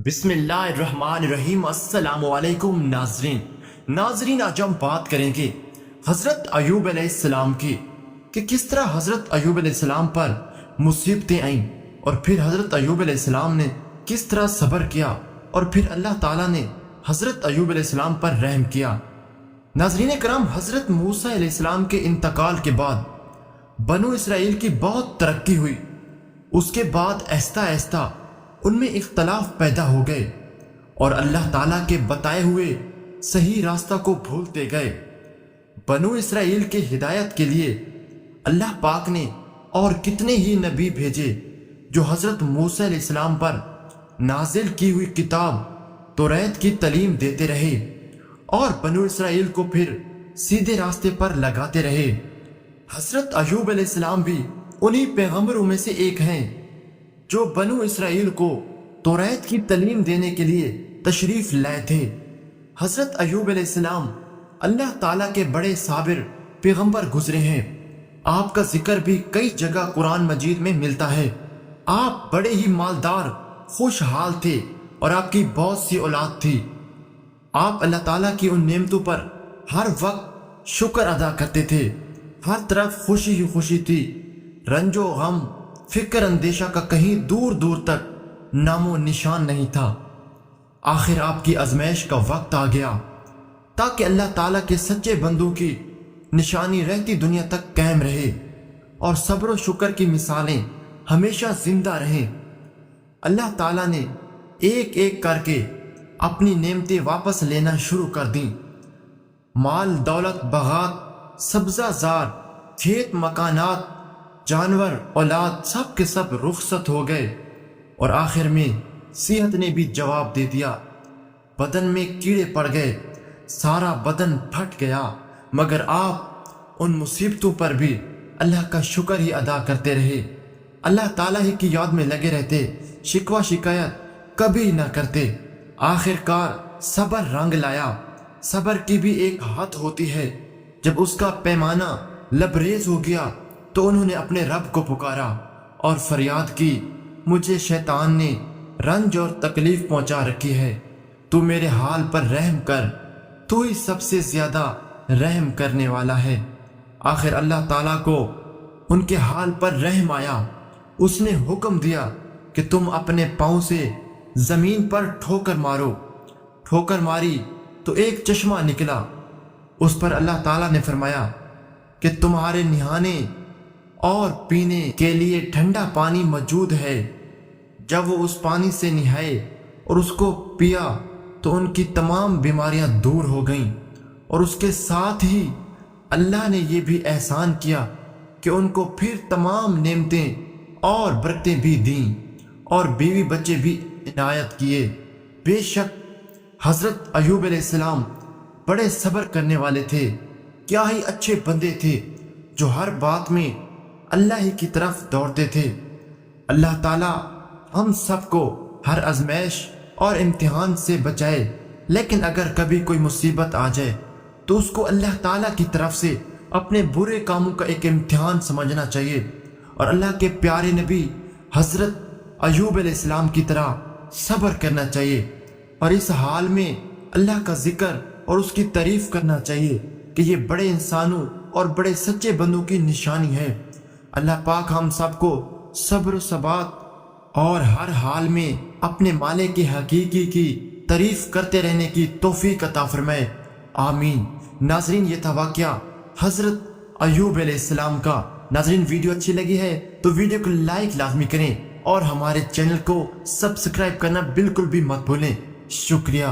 بسم اللہ الرحمن الرحیم۔ السلام علیکم ناظرین آج ہم بات کریں گے حضرت ایوب علیہ السلام کی کہ کس طرح حضرت ایوب علیہ السلام پر مصیبتیں آئیں اور پھر حضرت ایوب علیہ السلام نے کس طرح صبر کیا اور پھر اللہ تعالیٰ نے حضرت ایوب علیہ السلام پر رحم کیا۔ ناظرین کرام، حضرت موسیٰ علیہ السلام کے انتقال کے بعد بنو اسرائیل کی بہت ترقی ہوئی۔ اس کے بعد آہستہ آہستہ ان میں اختلاف پیدا ہو گئے اور اللہ تعالیٰ کے بتائے ہوئے صحیح راستہ کو بھولتے گئے۔ بنو اسرائیل کے ہدایت کے لیے اللہ پاک نے اور کتنے ہی نبی بھیجے جو حضرت موسیٰ علیہ السلام پر نازل کی ہوئی کتاب توریت کی تعلیم دیتے رہے اور بنو اسرائیل کو پھر سیدھے راستے پر لگاتے رہے۔ حضرت ایوب علیہ السلام بھی انہی پیغمبروں میں سے ایک ہیں جو بنو اسرائیل کو توریت کی تعلیم دینے کے لیے تشریف لائے تھے۔ حضرت ایوب علیہ السلام اللہ تعالیٰ کے بڑے صابر پیغمبر گزرے ہیں۔ آپ کا ذکر بھی کئی جگہ قرآن مجید میں ملتا ہے۔ آپ بڑے ہی مالدار خوشحال تھے اور آپ کی بہت سی اولاد تھی۔ آپ اللہ تعالیٰ کی ان نعمتوں پر ہر وقت شکر ادا کرتے تھے۔ ہر طرف خوشی ہی خوشی تھی، رنج و غم، فکر اندیشہ کا کہیں دور دور تک نام و نشان نہیں تھا۔ آخر آپ کی آزمائش کا وقت آ گیا تاکہ اللہ تعالیٰ کے سچے بندوں کی نشانی رہتی دنیا تک قائم رہے اور صبر و شکر کی مثالیں ہمیشہ زندہ رہیں۔ اللہ تعالیٰ نے ایک ایک کر کے اپنی نعمتیں واپس لینا شروع کر دیں۔ مال دولت، باغات، سبزہ زار، کھیت مکانات، جانور، اولاد، سب کے سب رخصت ہو گئے اور آخر میں صحت نے بھی جواب دے دیا۔ بدن میں کیڑے پڑ گئے، سارا بدن پھٹ گیا، مگر آپ ان مصیبتوں پر بھی اللہ کا شکر ہی ادا کرتے رہے۔ اللہ تعالیٰ ہی کی یاد میں لگے رہتے، شکوہ شکایت کبھی نہ کرتے۔ آخر کار صبر رنگ لایا۔ صبر کی بھی ایک حد ہوتی ہے، جب اس کا پیمانہ لبریز ہو گیا تو انہوں نے اپنے رب کو پکارا اور فریاد کی، مجھے شیطان نے رنج اور تکلیف پہنچا رکھی ہے، تو میرے حال پر رحم کر، تو ہی سب سے زیادہ رحم کرنے والا ہے۔ آخر اللہ تعالیٰ کو ان کے حال پر رحم آیا۔ اس نے حکم دیا کہ تم اپنے پاؤں سے زمین پر ٹھوکر مارو۔ ٹھوکر ماری تو ایک چشمہ نکلا۔ اس پر اللہ تعالیٰ نے فرمایا کہ تمہارے نہانے اور پینے کے لیے ٹھنڈا پانی موجود ہے۔ جب وہ اس پانی سے نہائے اور اس کو پیا تو ان کی تمام بیماریاں دور ہو گئیں، اور اس کے ساتھ ہی اللہ نے یہ بھی احسان کیا کہ ان کو پھر تمام نعمتیں اور برکتیں بھی دیں اور بیوی بچے بھی عنایت کیے۔ بے شک حضرت ایوب علیہ السلام بڑے صبر کرنے والے تھے۔ کیا ہی اچھے بندے تھے جو ہر بات میں اللہ ہی کی طرف دوڑتے تھے۔ اللہ تعالیٰ ہم سب کو ہر آزمائش اور امتحان سے بچائے، لیکن اگر کبھی کوئی مصیبت آ جائے تو اس کو اللہ تعالیٰ کی طرف سے اپنے برے کاموں کا ایک امتحان سمجھنا چاہیے، اور اللہ کے پیارے نبی حضرت ایوب علیہ السلام کی طرح صبر کرنا چاہیے، اور اس حال میں اللہ کا ذکر اور اس کی تعریف کرنا چاہیے کہ یہ بڑے انسانوں اور بڑے سچے بندوں کی نشانی ہے۔ اللہ پاک ہم سب کو صبر و ثبات اور ہر حال میں اپنے مالک کی حقیقی کی تعریف کرتے رہنے کی توفیق عطا فرمائے، آمین۔ ناظرین، یہ تھا واقعہ حضرت ایوب علیہ السلام کا۔ ناظرین، ویڈیو اچھی لگی ہے تو ویڈیو کو لائک لازمی کریں اور ہمارے چینل کو سبسکرائب کرنا بالکل بھی مت بھولیں۔ شکریہ۔